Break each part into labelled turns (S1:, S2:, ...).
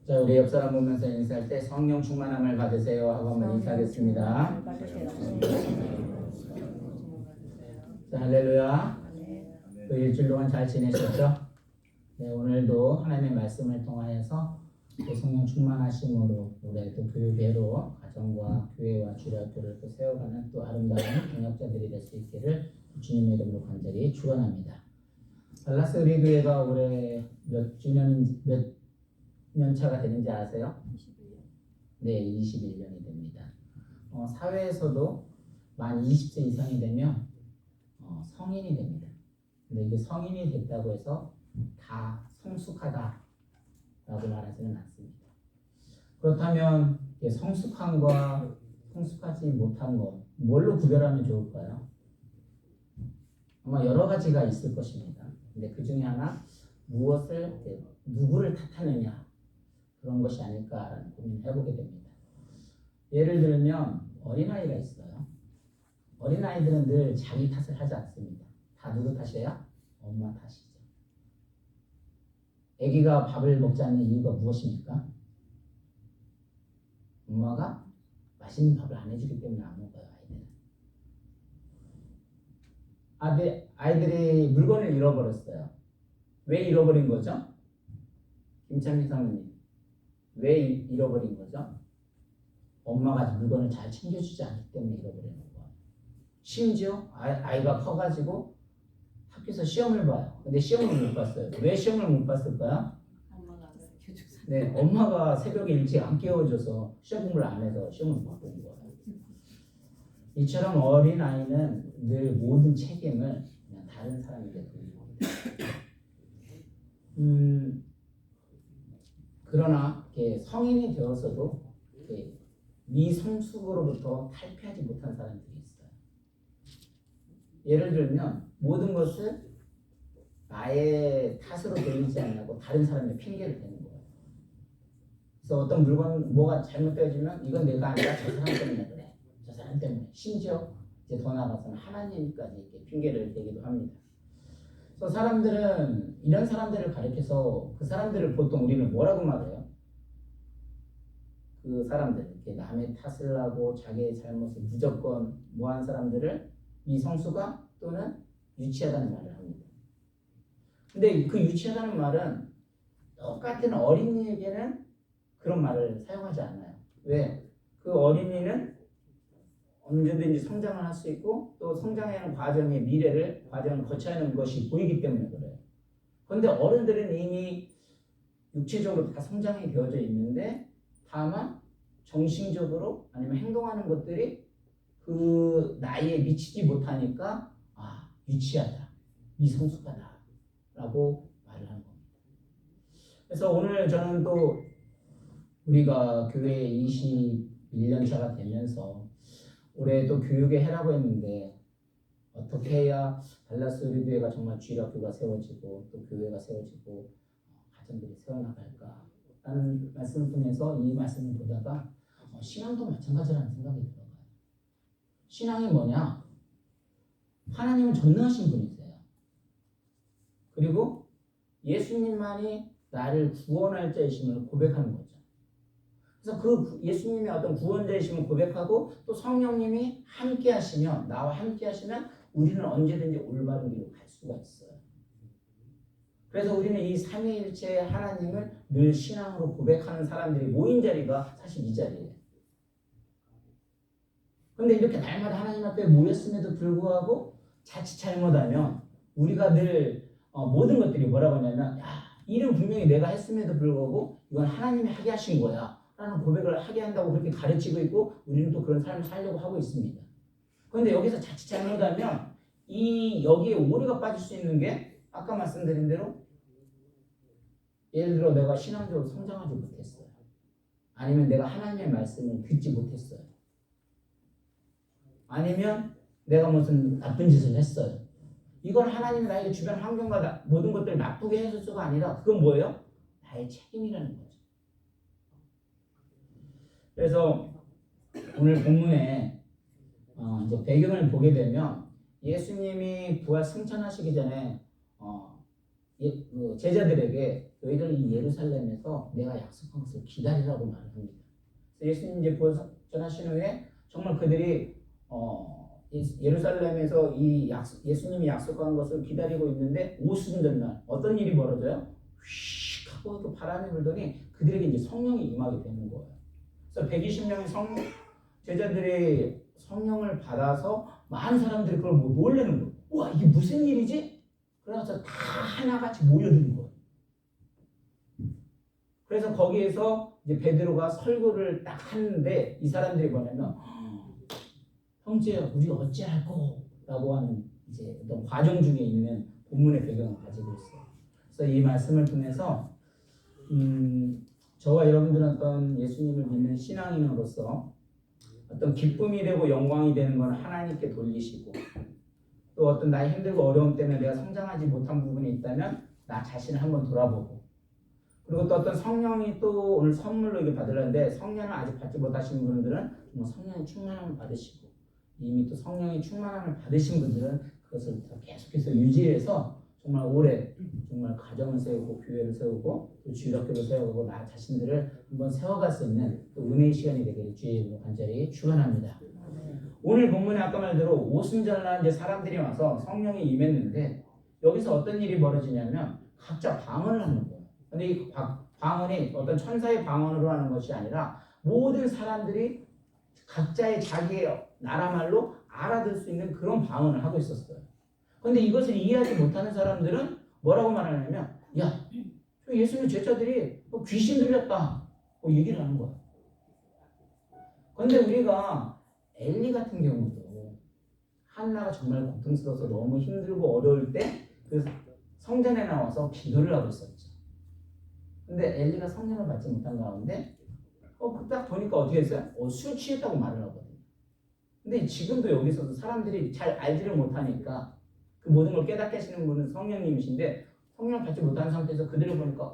S1: 자, 우리 옆 사람 보면서 인사할 때 성령 충만함을 받으세요 하고 한번 인사하겠습니다. 자, 할렐루야. 또 일주일 동안 잘 지내셨죠? 네, 오늘도 하나님의 말씀을 통하여서 또 성령 충만하심으로 올해 또 교회로 가정과 교회와 주일학교를 또 세워가는 또 아름다운 동역자들이 될 수 있기를 주님의 이름으로 간절히 축원합니다. 달라스 우리 교회가 올해 몇 년 차가 되는지 아세요?
S2: 21년.
S1: 네, 21년이 됩니다. 사회에서도 만 20세 이상이 되면 성인이 됩니다. 근데 이게 성인이 됐다고 해서 다 성숙하다라고 말하지는 않습니다. 그렇다면 성숙함과 성숙하지 못한 것, 뭘로 구별하면 좋을까요? 아마 여러 가지가 있을 것입니다. 근데 그 중에 하나, 누구를 탓하느냐, 그런 것이 아닐까라는 고민을 해보게 됩니다. 예를 들면 어린아이가 있어요. 어린아이들은 늘 자기 탓을 하지 않습니다. 다 누구 탓이에요? 엄마 탓이죠. 아기가 밥을 먹지 않는 이유가 무엇입니까? 엄마가 맛있는 밥을 안 해주기 때문에 안 먹어요. 아이들이 물건을 잃어버렸어요. 왜 잃어버린 거죠? 김창민 사모님, 왜 잃어버린 거죠? 엄마가 물건을 잘 챙겨주지 않기 때문에 잃어버리는 거예요. 심지어 아이가 커가지고 학교에서 시험을 봐요. 근데 시험을 못 봤어요. 왜 시험을 못 봤을까요?
S2: 엄마가 안 지켜줘서.
S1: 네, 엄마가 새벽에 일찍 안 깨워줘서 시험 공부를 안 해서 시험을 못 본 거예요. 이처럼 어린 아이는 늘 모든 책임을 그냥 다른 사람에게 돌리고 그러나 성인이 되어서도 미성숙으로부터 탈피하지 못한 사람들이 있어요. 예를 들면 모든 것을 나의 탓으로 돌리지 않고 다른 사람의 핑계를 대는 거예요. 그래서 어떤 물건 뭐가 잘못되어지면 이건 내가 아니라 저 사람 때문에 그래. 저 사람 때문에. 심지어 이제 더 나아가서는 하나님까지 이렇게 핑계를 대기도 합니다. 그래서 사람들은 이런 사람들을 가리켜서 그 사람들을 보통 우리는 뭐라고 말해요? 그 사람들, 이렇게 남의 탓을 하고 자기의 잘못을 무조건 모한 사람들을 미성숙아 또는 유치하다는 말을 합니다. 근데 그 유치하다는 말은 똑같은 어린이에게는 그런 말을 사용하지 않아요. 왜? 그 어린이는 언제든지 성장을 할 수 있고 또 성장하는 과정을 거쳐야 하는 것이 보이기 때문에 그래요. 그런데 어른들은 이미 육체적으로 다 성장이 되어져 있는데 다만 정신적으로 아니면 행동하는 것들이 그 나이에 미치지 못하니까 유치하다, 미성숙하다 라고 말을 하는 겁니다. 그래서 오늘 저는 또 우리가 교회 21년 차가 되면서 올해 또 교육의 해라고 했는데 어떻게 해야 달라스 우리 교회가 정말 주일학교가 세워지고 또 교회가 세워지고 가정들이 세워나갈까 라는 말씀을 통해서 이 말씀을 보다가 신앙도 마찬가지라는 생각이 들어요. 신앙이 뭐냐? 하나님은 전능하신 분이세요. 그리고 예수님만이 나를 구원할 자이심을 고백하는 거죠. 그래서 그 예수님의 어떤 구원자이심을 고백하고 또 성령님이 함께 하시면 나와 함께 하시면 우리는 언제든지 올바른 길로 갈 수가 있어요. 그래서 우리는 이 삼위일체 하나님을 늘 신앙으로 고백하는 사람들이 모인 자리가 사실 이 자리예요. 그런데 이렇게 날마다 하나님 앞에 모였음에도 불구하고 자칫 잘못하면 우리가 늘 모든 것들이 뭐라고 하냐면 일은 분명히 내가 했음에도 불구하고 이건 하나님이 하게 하신 거야 라는 고백을 하게 한다고 그렇게 가르치고 있고 우리는 또 그런 삶을 살려고 하고 있습니다. 그런데 여기서 자칫 잘못하면 여기에 오류가 빠질 수 있는 게 아까 말씀드린 대로 예를 들어 내가 신앙적으로 성장하지 못했어요. 아니면 내가 하나님의 말씀을 듣지 못했어요. 아니면 내가 무슨 나쁜 짓을 했어요. 이건 하나님이 나에게 주변 환경과 모든 것들을 나쁘게 해서가 아니라 그건 뭐예요? 나의 책임이라는 거죠. 그래서 오늘 본문에 이제 배경을 보게 되면 예수님이 부활 승천하시기 전에 제자들에게 너희들 이 예를 예루살렘에서 내가 약속한 것을 기다리라고 말을 합니다. 예수님 이제 부활하신 후에 정말 그들이 예루살렘에서 예수님이 약속한 것을 기다리고 있는데 오순절날 어떤 일이 벌어져요? 휙 하고 그 바람이 불더니 그들에게 이제 성령이 임하게 되는 거예요. 그래서 120명의 제자들이 성령을 받아서 많은 사람들이 그걸 뭐 놀라는 거예요. 와, 이게 무슨 일이지? 그래서 다 하나같이 모여드는 거예요. 그래서 거기에서 이제 베드로가 설교를 딱 하는데 이 사람들이 뭐냐면 형제 우리 어찌할꼬? 라고 하는 이제 어떤 과정 중에 있는 본문의 배경을 가지고 있어요. 그래서 이 말씀을 통해서 저와 여러분들은 어떤 예수님을 믿는 신앙인으로서 어떤 기쁨이 되고 영광이 되는 건 하나님께 돌리시고 또 어떤 나의 힘들고 어려움 때문에 내가 성장하지 못한 부분이 있다면 나 자신을 한번 돌아보고 그리고 또 어떤 성령이 또 오늘 선물로 이게 받으려는데 성령을 아직 받지 못하신 분들은 정말 성령의 충만함을 받으시고 이미 또 성령의 충만함을 받으신 분들은 그것을 계속해서 유지해서 정말 오래 정말 가정을 세우고 교회를 세우고 또 주일학교를 세우고 나 자신들을 한번 세워갈 수 있는 또 은혜의 시간이 되기를 주의 이름으로 간절히 축원합니다. 오늘 본문에 아까 말대로 오순절날 이제 사람들이 와서 성령이 임했는데 여기서 어떤 일이 벌어지냐면 각자 방언을 하는 거예요. 근데 이 방언이 어떤 천사의 방언으로 하는 것이 아니라 모든 사람들이 각자의 자기의 나라 말로 알아들 수 있는 그런 방언을 하고 있었어요. 그런데 이것을 이해하지 못하는 사람들은 뭐라고 말하냐면 야, 저 예수님 제자들이 귀신 들렸다 얘기를 하는 거야. 그런데 우리가 엘리 같은 경우도 한나가 정말 고통스러워서 너무 힘들고 어려울 때 그 성전에 나와서 기도를 하고 있었죠. 근데 엘리가 성령을 받지 못한 가운데 딱 보니까 어떻게 했어요? 술 취했다고 말을 하거든요. 근데 지금도 여기서도 사람들이 잘 알지를 못하니까 그 모든 걸 깨닫게 하시는 분은 성령님이신데 성령 받지 못한 상태에서 그들을 보니까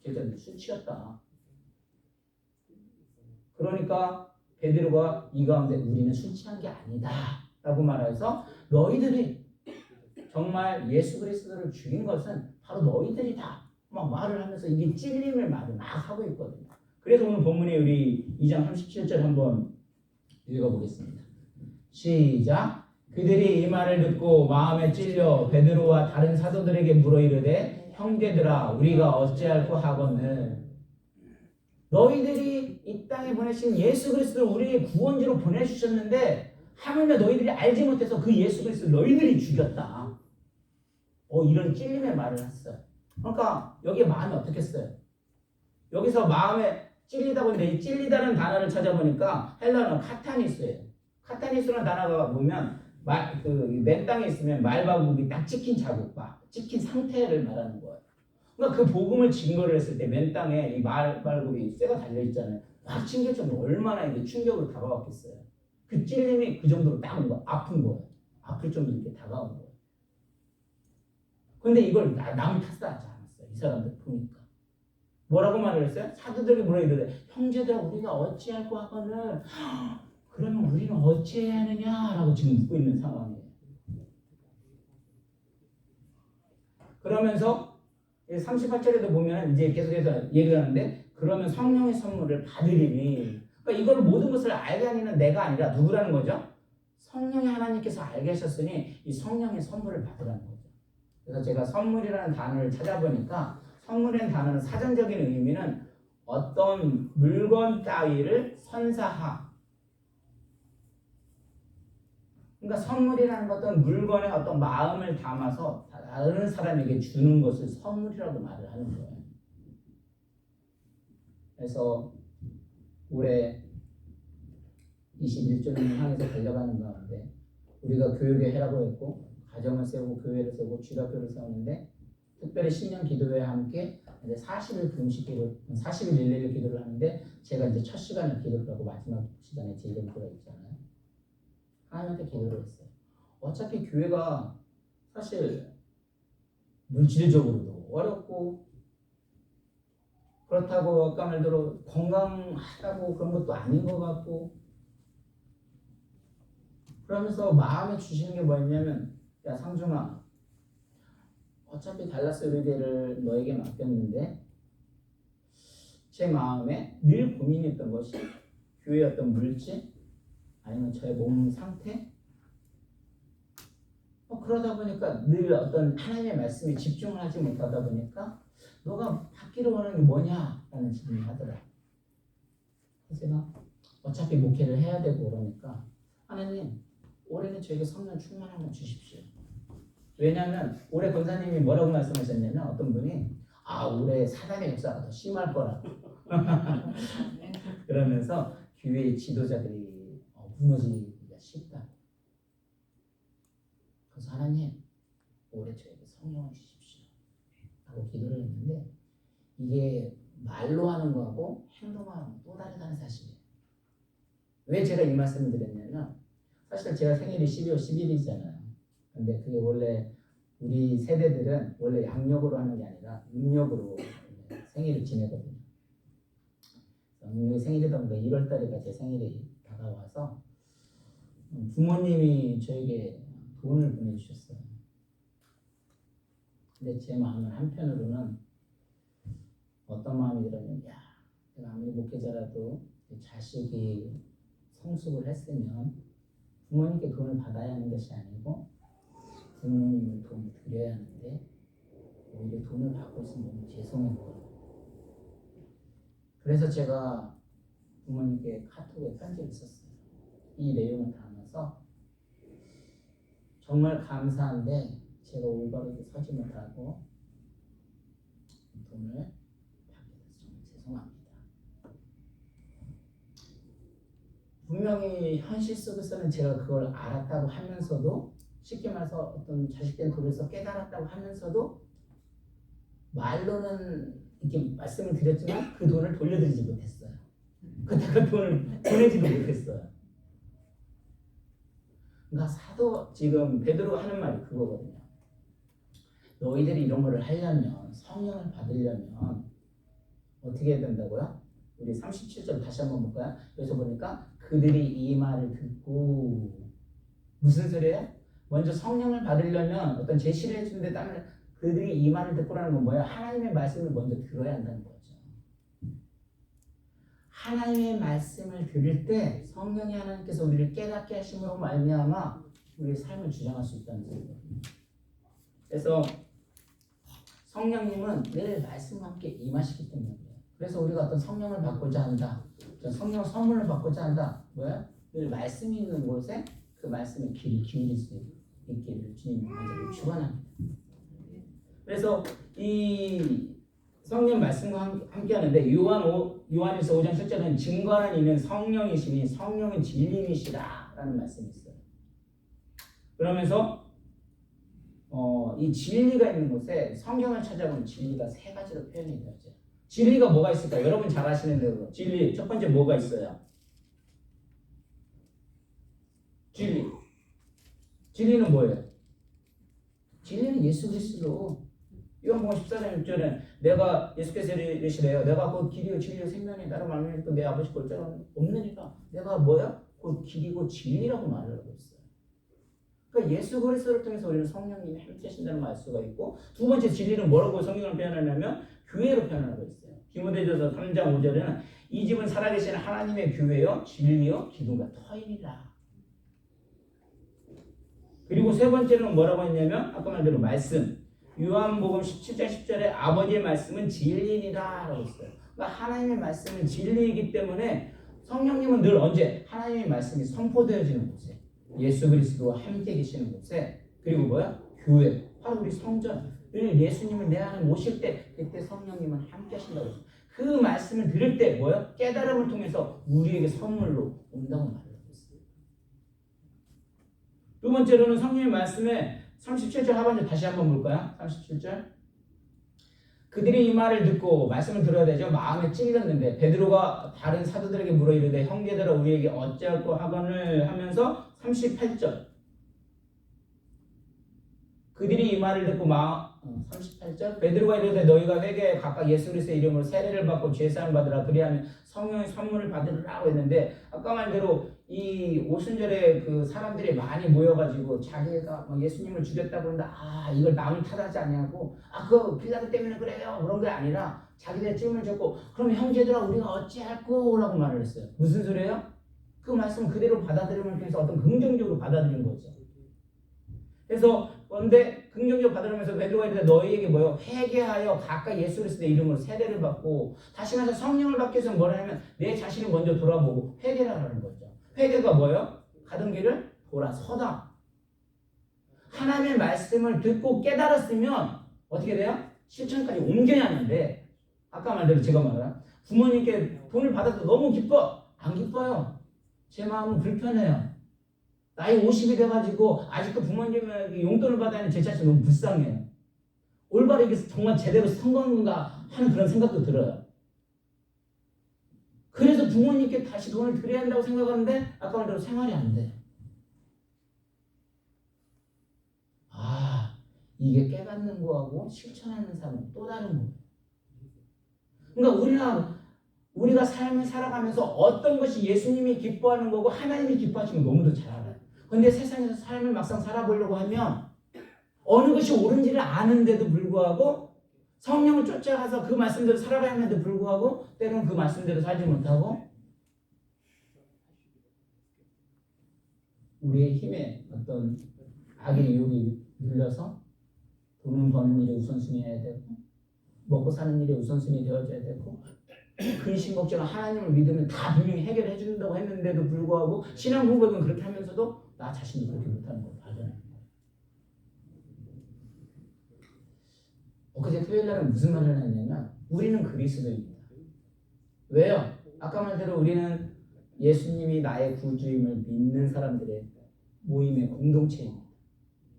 S1: 제자들 술 취했다. 그러니까 베드로가 이 가운데 우리는 술 취한 게 아니다 라고 말해서 너희들이 정말 예수 그리스도를 죽인 것은 바로 너희들이다 막 말을 하면서 이게 찔림을 막 하고 있거든요. 그래서 오늘 본문에 우리 2장 37절 한번 읽어보겠습니다. 시작. 그들이 이 말을 듣고 마음에 찔려 베드로와 다른 사도들에게 물어 이르되 형제들아 우리가 어찌할꼬 하거늘 너희들이 이 땅에 보내신 예수 그리스도를 우리의 구원주로 보내주셨는데 하물며 너희들이 알지 못해서 그 예수 그리스도를 너희들이 죽였다. 이런 찔림의 말을 했어요. 그러니까 여기에 마음이 어떻겠어요? 여기서 마음에 찔리다고 했는데 이 찔리다는 단어를 찾아보니까 헬라어는 카타니스예요. 카타니스라는 단어가 보면 맨 땅에 있으면 말바국이 딱 찍힌 자국, 찍힌 상태를 말하는 거예요. 그러니까 그 복음을 증거를 했을 때 맨 땅에 이 말바국이 쇠가 달려 있잖아요. 확 튕길 정도로 얼마나 이게 충격으로 다가왔겠어요. 그 찔림이 그 정도로 딱 온 거, 아픈 거예요. 아플 정도로 이렇게 다가온 거예요. 근데 이걸 남이 탓하지 않았어요. 이 사람들 보니까. 뭐라고 말을 했어요? 사도들이 뭐라 이러대. 형제들아 우리가 어찌할꼬 하거늘 그러면 우리는 어찌해야 하느냐라고 지금 묻고 있는 상황이에요. 그러면서 38절에도 보면 이제 계속해서 얘기를 하는데 그러면 성령의 선물을 받으리니 그러니까 이걸 모든 것을 알게 하는 내가 아니라 누구라는 거죠? 성령의 하나님께서 알게 하셨으니 이 성령의 선물을 받으라는 거죠. 그래서 제가 선물이라는 단어를 찾아보니까 선물이라는 단어는 사전적인 의미는 어떤 물건 따위를 선사하. 그러니까 선물이라는 것은 물건에 어떤 마음을 담아서 다른 사람에게 주는 것을 선물이라고 말을 하는 거예요. 그래서 올해 21조년을 향해서 달려가는 가운데 우리가 교육의 해라고 했고 가정을 세우고 교회를 세우고 주일학교를 세우는데 특별히 신년 기도회에 함께 이제 40일 금식 기도, 40일 릴레이 기도를 하는데 제가 이제 첫 시간에 기도를 하고 마지막 시간에 제 이름 들어있잖아요. 하나님한테 기도를 했어요. 어차피 교회가 사실 물질적으로도 어렵고 그렇다고 아까 말대로 건강하다고 그런 것도 아닌 것 같고 그러면서 마음에 주시는 게 뭐였냐면 야 상중아 어차피 달라스 의뢰를 너에게 맡겼는데 제 마음에 늘 고민했던 것이 교회의 어떤 물질 아니면 저의 몸 상태 그러다 보니까 늘 어떤 하나님의 말씀에 집중을 하지 못하다 보니까 너가 받기를 원하는 게 뭐냐라는 질문을 하더라. 그래서 제가 어차피 목회를 해야 되고 그러니까 하나님 올해는 저에게 성령 충만함을 주십시오. 왜냐하면 올해 권사님이 뭐라고 말씀하셨냐면 어떤 분이 올해 사단의 역사가 더 심할 거라고 그러면서 교회의 지도자들이 무너지기가 쉽다. 그래서 하나님 올해 저에게 성령을 주십시오 하고 기도를 했는데 이게 말로 하는 거하고 행동하는 거 또 다르다는 사실이에요. 왜 제가 이 말씀을 드렸냐면 사실 제가 생일이 12월 10일이잖아요. 근데 그게 원래 우리 세대들은 원래 양력으로 하는 게 아니라 음력으로 생일을 지내거든요. 음력이 생일이다 보니까 1월 달에가 제 생일이 다가와서 부모님이 저에게 돈을 보내주셨어요. 근데 제 마음은 한편으로는 어떤 마음이 들었냐면 내가 아무리 목회자라도 자식이 성숙을 했으면 부모님께 돈을 받아야 하는 것이 아니고 부모님을 돈을 드려야 하는데 오히려 돈을 받고 있으면 너무 죄송한 거예요. 그래서 제가 부모님께 카톡에 편지를 썼어요. 이 내용을 담아서 정말 감사한데 제가 올바르게 서지 못하고 돈을 받게 돼서 정말 죄송합니다. 분명히 현실 속에서는 제가 그걸 알았다고 하면서도 쉽게 말해서 어떤 자식된 도에서 깨달았다고 하면서도 말로는 이렇게 말씀을 드렸지만 그 돈을 돌려드리지 못했어요. 그때가 돈을 보내지도 못했어요. 그러니까 사도 지금 베드로가 하는 말이 그거거든요. 너희들이 이런 거를 하려면 성령을 받으려면 어떻게 해야 된다고요? 우리 37절 다시 한번 볼까요? 여기서 보니까 그들이 이 말을 듣고 무슨 소리예요? 먼저 성령을 받으려면 어떤 제시를 해주는데 따르면 그들이 이 말을 듣고라는 건 뭐예요? 하나님의 말씀을 먼저 들어야 한다는 거죠. 하나님의 말씀을 들을 때 성령이 하나님께서 우리를 깨닫게 하심으로 말미암아 우리의 삶을 주장할 수 있다는 소리거든요. 그래서 성령님은 늘 말씀과 함께 임하시기 때문에 그래서 우리가 어떤 성령을 받고자 한다. 성령 선물을 받고자 한다. 뭐야? 늘 말씀이 있는 곳에 그 말씀에 귀를 기울일 수 있기를 주님 간절히 축원합니다. 그래서 이 성령 말씀과 함께 하는데 요한일서 5장 7절은 증거하는 이는 성령이시니 성령은 진리이시라 라는 말씀이 있어요. 그러면서 이 진리가 있는 곳에 성경을 찾아보면 진리가 세 가지로 표현이 되어져요. 진리가 뭐가 있을까? 여러분 잘 아시는 대로 진리 첫 번째 뭐가 있어요? 진리는 뭐예요? 진리는 예수 그리스도. 요한복음 14장 6절은 내가 예수께서 이르시래요. 내가 곧 길이요 진리요 생명이 나로 말미암아 내 아버지 골자는 없느니라. 내가 뭐야? 곧 길이고 진리라고 말을 하고 있어요. 그러니까 예수 그리스도를 통해서 우리는 성령님이 함께 하신다는 걸 알 수가 있고 두 번째 진리는 뭐라고 성경을 표현하냐면 교회로 표현하고 있어요. 디모데전서 3장 5절에는 이 집은 살아계신 하나님의 교회요 진리요 기둥과 터이니라. 그리고 세 번째는 뭐라고 했냐면 아까 말대로 말씀. 요한복음 17장 10절에 아버지의 말씀은 진리니라 라고 했어요. 그러니까 하나님의 말씀은 진리이기 때문에 성령님은 늘 언제 하나님의 말씀이 선포되어지는 곳에 예수 그리스도와 함께 계시는 곳에 그리고 뭐야? 교회 바로 우리 성전 늘 예수님을 내 안에 모실 때 그때 성령님은 함께 하신다고 했어요. 그 말씀을 들을 때 뭐야? 깨달음을 통해서 우리에게 선물로 온다고 말을 하고 있어요. 두 번째로는 성령의 말씀에 37절 하반절 다시 한번 볼까요? 37절 그들이 이 말을 듣고 말씀을 들어야 되죠. 마음에 찔렸는데 베드로가 다른 사도들에게 물어 이르되 형제들아 우리에게 어찌할꼬 하거늘 하면서 38절 그 그들이 이 말을 듣고 38절 베드로가 이르되 너희가 회개에 각각 예수 그리스도의 이름으로 세례를 받고 죄사함을 받으라 그리하면 성령의 선물을 받으라고 했는데 아까 말대로 이 오순절에 그 사람들이 많이 모여가지고 자기가 막 예수님을 죽였다고 한다. 이걸 남을 탓하지 아니하고 그 빌라도 때문에 그래요 그런 게 아니라 자기들 찜을 줬고 그럼 형제들아 우리가 어찌할꼬 라고 말을 했어요. 무슨 소리예요? 그 말씀 그대로 받아들이면 그래서 어떤 긍정적으로 받아들인 거죠. 그래서 그런데 긍정적으로 받아들이면서 베드로가 이르되 너희에게 뭐요? 회개하여 각각 예수 그리스도의 이름으로 세례를 받고 다시 말해서 성령을 받기 위해서 뭐라냐면 내 자신을 먼저 돌아보고 회개를 하라는 거죠. 회개가 뭐예요? 가던 길을 돌아서다. 하나님의 말씀을 듣고 깨달았으면 어떻게 돼요? 실천까지 옮겨야 하는데 아까 말대로 제가 말한 부모님께 돈을 받아도 너무 기뻐? 안 기뻐요. 제 마음은 불편해요. 나이 50이 돼가지고 아직도 부모님에게 용돈을 받아야 하는 제 자신이 너무 불쌍해요. 올바르게 정말 제대로 선 건가 하는 그런 생각도 들어요. 그래서 부모님께 다시 돈을 드려야 한다고 생각하는데 아까 말대로 생활이 안 돼. 이게 깨닫는 거하고 실천하는 삶은 또 다른 거예요. 그러니까 우리가 삶을 살아가면서 어떤 것이 예수님이 기뻐하는 거고 하나님이 기뻐하시는 거 너무도 잘 알아요. 그런데 세상에서 삶을 막상 살아보려고 하면 어느 것이 옳은지를 아는데도 불구하고 성령을 쫓아가서 그 말씀대로 살아가야 하는데도 불구하고 때로는 그 말씀대로 살지 못하고 우리의 힘에 어떤 악의 유혹이 눌려서 돈을 버는 일에 우선순위해야 되고 먹고 사는 일에 우선순위 되어줘야 되고 근심 걱정 하나님을 믿으면 다 분명히 해결해 준다고 했는데도 불구하고 신앙 고백은 그렇게 하면서도 나 자신도 그렇게 못하는 걸 발견해요. 엊그제 토요일 날은 무슨 말을 했냐면 우리는 그리스도입니다. 왜요? 아까 말대로 우리는 예수님이 나의 구주임을 믿는 사람들의 모임의 공동체입니다.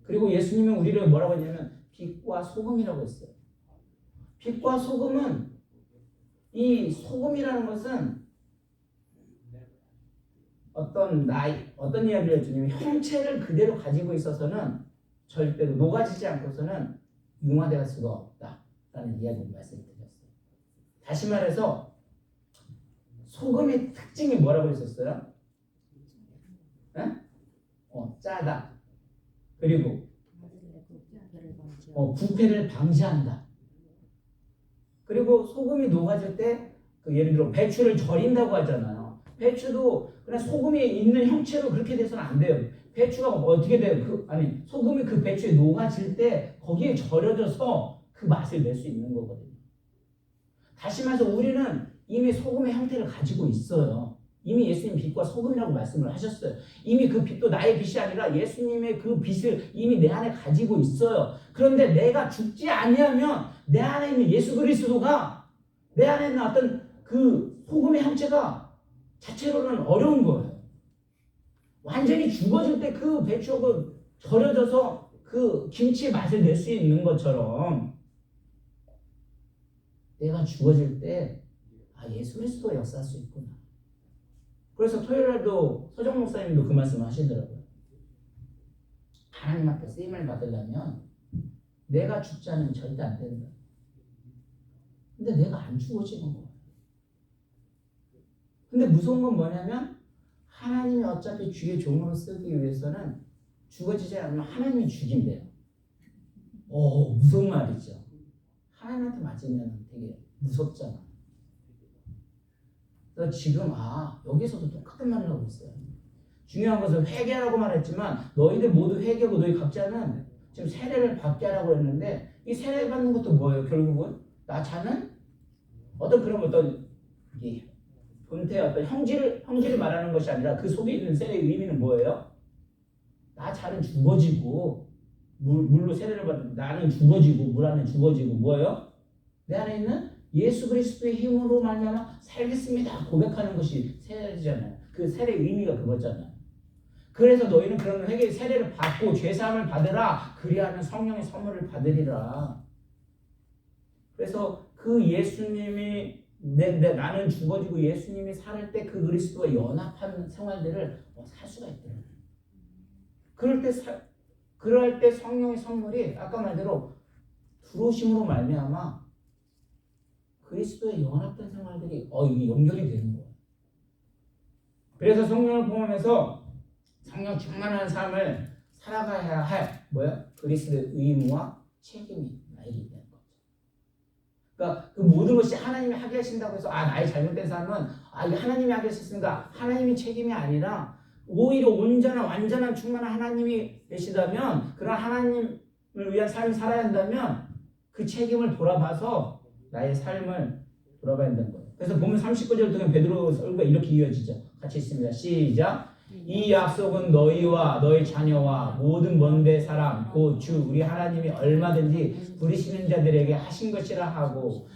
S1: 그리고 예수님은 우리를 뭐라고 했냐면 빛과 소금이라고 했어요. 빛과 소금은 이 소금이라는 것은 어떤 이야기를 해주냐면 형체를 그대로 가지고 있어서는 절대로 녹아지지 않고서는 융화될 수가 없다라는 이야기를 말씀드렸어요. 다시 말해서 소금의 특징이 뭐라고 했었어요? 짜다. 그리고 부패를 방지한다. 그리고 소금이 녹아질 때 예를 들어 배추를 절인다고 하잖아요. 배추도 그냥 소금이 있는 형체로 그렇게 돼서는 안 돼요. 배추가 어떻게 돼요? 소금이 그 배추에 녹아질 때 거기에 절여져서 그 맛을 낼 수 있는 거거든요. 다시 말해서 우리는 이미 소금의 형태를 가지고 있어요. 이미 예수님 빛과 소금이라고 말씀을 하셨어요. 이미 그 빛도 나의 빛이 아니라 예수님의 그 빛을 이미 내 안에 가지고 있어요. 그런데 내가 죽지 아니하면 내 안에 있는 예수 그리스도가 내 안에 있는 어떤 그 소금의 형체가 자체로는 어려운 거예요. 완전히 죽어질 때 그 배추가 절여져서 그 김치의 맛을 낼 수 있는 것처럼 내가 죽어질 때 예수 그리스도가 역사할 수 있구나. 그래서 토요일날도 서정 목사님도 그 말씀 하시더라고요. 하나님 앞에 쓰임을 받으려면 내가 죽지 않으면 절대 안 된다. 근데 내가 안 죽어지는 거예요. 근데 무서운 건 뭐냐면 하나님이 어차피 주의 종으로 쓰기 위해서는 죽어지지 않으면 하나님이 죽인대요. 무서운 말이죠. 하나님한테 맞으면 되게 무섭잖아. 그래서 지금 여기서도 똑같은 말을 하고 있어요. 중요한 것은 회개하라고 말했지만 너희들 모두 회개하고 너희 각자는 지금 세례를 받게 하라고 했는데 이 세례 받는 것도 뭐예요? 결국은 나 자는 어떤 본태 어떤 형질을 말하는 것이 아니라 그 속에 있는 세례의 의미는 뭐예요? 나 자는 죽어지고 물로 세례를 받는 나는 죽어지고 물 안에 죽어지고 뭐예요? 내 안에 있는 예수 그리스도의 힘으로 말미암아 살겠습니다 고백하는 것이 세례잖아요. 그 세례의 의미가 그거잖아요. 그래서 너희는 그런 회개의 세례를 받고 죄사함을 받으라. 그리하면 성령의 선물을 받으리라. 그래서 그 예수님이 나는 죽어지고 예수님이 살 때 그 그리스도와 연합한 생활들을 살 수가 있더라고요. 그럴 때 그럴 때 성령의 선물이 아까 말대로 들어오심으로 말미암아 그리스도의 연합된 생활들이 이게 연결이 되는 거예요. 그래서 성령을 포함해서 성령 충만한 삶을 살아가야 할 뭐예요? 그리스도의 의무와 책임이 나에게 있다는 거죠. 그러니까 그 모든 것이 하나님이 하게 하신다고 해서 나의 잘못된 삶은 이게 하나님이 하게 하셨으니까 하나님이 책임이 아니라 오히려 온전한 완전한 충만한 하나님이 계시다면 그런 하나님을 위한 삶을 살아야 한다면 그 책임을 돌아봐서 나의 삶을 돌아봐야 한다는 거예요. 그래서 보면 39절 통해 베드로 설교가 이렇게 이어지죠. 같이 있습니다. 시작. 이 약속은 너희와 너희 자녀와 모든 먼데 사람 곧 주 우리 하나님이 얼마든지 부르시는 자들에게 하신 것이라 하고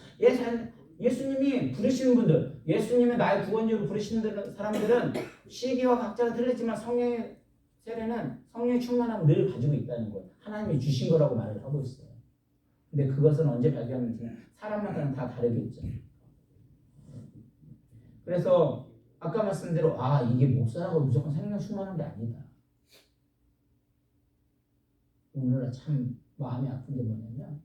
S1: 예수님이 부르시는 분들 예수님의 나의 구원주로 부르시는 사람들은 시기와 각자가 틀렸지만 성령의 세례는 성령의 충만함을 늘 가지고 있다는 거예요. 하나님이 주신 거라고 말을 하고 있어요. 근데 그것은 언제 발견하는지 사람마다는 다 다르겠죠. 그래서 아까 말씀대로 이게 목사라고 무조건 성령 충만한 게 아니다. 오늘날 참 마음이 아픈 게 뭐냐면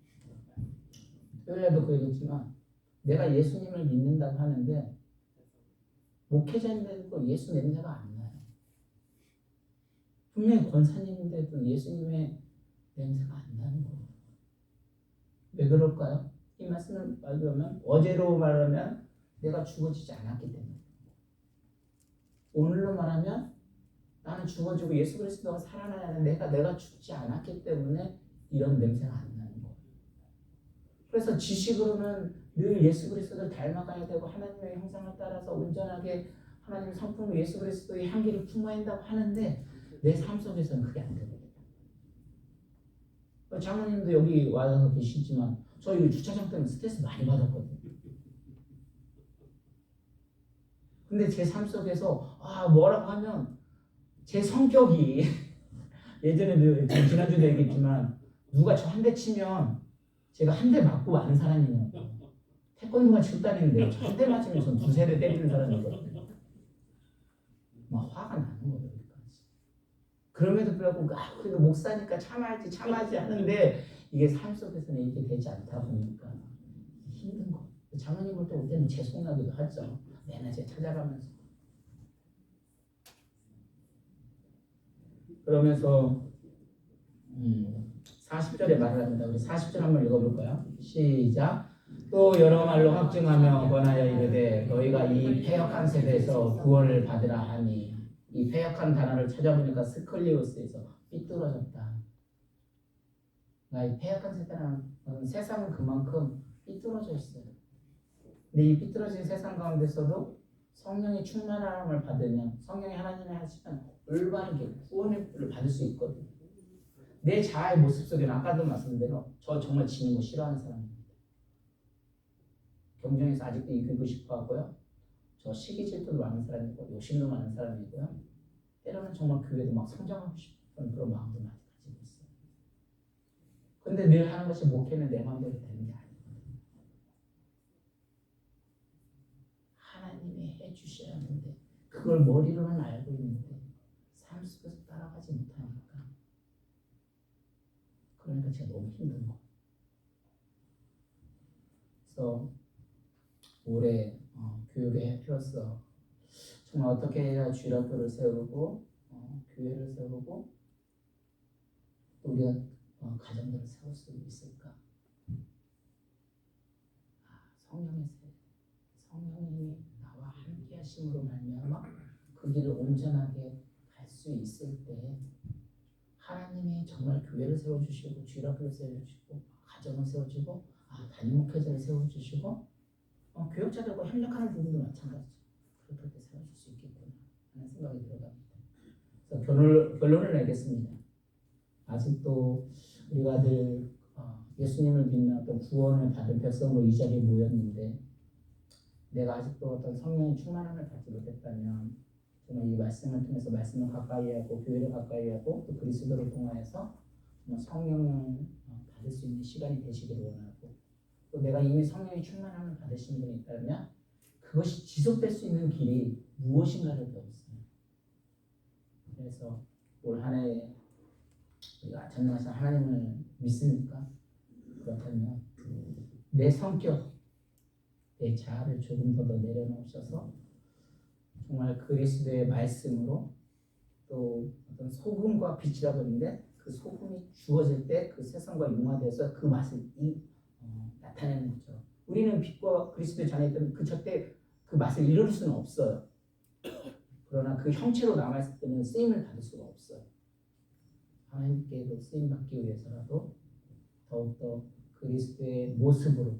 S1: 토요일에도 그 얘기했지만 내가 예수님을 믿는다고 하는데 목회자인데도 예수 냄새가 안 나요. 분명히 권사님인데도 예수님의 냄새가 안 나는 거예요. 왜 그럴까요? 이 말씀을 말하면 어제로 말하면 내가 죽어지지 않았기 때문에 오늘로 말하면 나는 죽어지고 예수 그리스도가 살아나야 하는 내가 죽지 않았기 때문에 이런 냄새가 안 나는 거예요. 그래서 지식으로는 늘 예수 그리스도를 닮아가야 되고 하나님의 형상을 따라서 온전하게 하나님의 성품 예수 그리스도의 향기를 품어야 한다고 하는데 내 삶 속에서는 그게 안 되거든요. 장모님도 여기 와서 계시지만 저 이 주차장 때문에 스트레스 많이 받았거든요. 근데 제 삶 속에서 뭐라고 하면 제 성격이 예전에도 지난주도 얘기했지만 누가 저 한 대 치면 제가 한 대 맞고 마는 사람이에요. 태권도가 치고 다니는데 저 한 대 맞으면 전 두세 대 때리는 사람이거든요. 막 화가 나는 거예요. 여기까지. 그럼에도 불구하고 그래도 목사니까 참아야지 하는데 이게 삶 속에서는 이렇게 되지 않다 보니까 힘든 거예요. 장모님 볼 때 올 때는 죄송하기도 하죠. 내내 제 찾아가면서. 그러면서 40절에 말을 합니다. 우리 40절 한번 읽어볼까요? 시작. 또 여러 말로 확증하며 권하여 이르되 너희가 이 패역한 세대에서 구원을 받으라 하니 이 패역한 단어를 찾아보니까 스컬리우스에서 삐뚤어졌다. 이 패역한 세대는 세상은 그만큼 삐뚤어져 있어요. 근데 이 삐뚤어진 세상 가운데서도 성령의 충만함을 받으면 성령이 하나님이 하시면 올바르게 구원을 받을 수 있거든요. 내 자아의 모습 속에는 아까도 말씀드린 저 정말 지는 거 싫어하는 사람입니다. 경쟁에서 아직도 이기고 싶어 하고요. 저 시기 질투도 많은 사람이고 욕심도 많은 사람이고요. 때로는 정말 교회도 막 성장하고 싶은 그런 마음도 많이 가지고 있어요. 근데 늘 하는 것이 목회는 내 마음대로 되는 게 아니거든요. 하나님이 해주셔야 하는데 그걸 머리로는 알고 있는데 삶 속에서 따라가지 못하니까 그러니까 제가 너무 힘든 거예요. 그래서 올해 교육의 해피로서 정말 어떻게 해야 주일학교를 세우고 교회를 세우고 또 우리가 가정들을 세울 수 있을까? 성령의 세례, 성령님이 나와 함께 하심으로 말미암아 그 길을 온전하게 갈 수 있을 때 하나님이 정말 교회를 세워주시고 주일학교를 세워주시고 가정을 세워주고 담임 목회자를 세워주시고 교육자들과 협력하는 부분도 마찬가지죠. 그렇게 세워줄 수 있겠구나 하는 생각이 들어갑니다. 그래서 결론을 내겠습니다. 아직도 우리가 늘 예수님을 믿는 어떤 구원을 받은 백성으로 이 자리에 모였는데 내가 아직도 어떤 성령의 충만함을 받지 못했다면 정말 이 말씀을 통해서 말씀을 가까이 하고 교회를 가까이 하고 또 그리스도를 통하여서 정말 성령을 받을 수 있는 시간이 되시기를 원하고 또 내가 이미 성령의 충만함을 받으신 분이 있다면 그것이 지속될 수 있는 길이 무엇인가를 배웠어요. 그래서 올 한 해 우리가 전능하신 하나님을 믿습니까? 그렇다면 내 성격, 내 자아를 조금 더 내려놓으셔서 정말 그리스도의 말씀으로 또 어떤 소금과 빛이라고 했는데 그 소금이 주어질 때 그 세상과 융화돼서 그 맛을 나타내는 거죠. 우리는 빛과 그리스도의 잔에 있던 그 절대 그 맛을 이룰 수는 없어요. 그러나 그 형체로 남아있을 때는 쓰임을 받을 수가 없어요. 하나님께도 쓰임 받기 위해서라도 더욱더 그리스도의 모습으로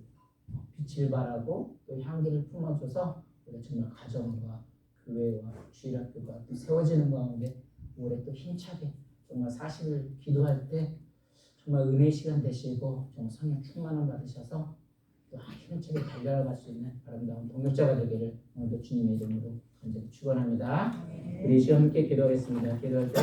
S1: 빛을 발하고 또 향기를 품어줘서 우리가 정말 가정과 교회와 주일학교가 또 세워지는 가운데 올해 또 힘차게 정말 사실을 기도할 때 정말 은혜의 시간 되시고 정말 성령 충만함 받으셔서 또 힘차게 달려갈 수 있는 아름다운 동역자가 되기를 오늘도 주님의 이름으로 간절히 축원합니다. 우리 시간 함께 기도하겠습니다. 기도할 때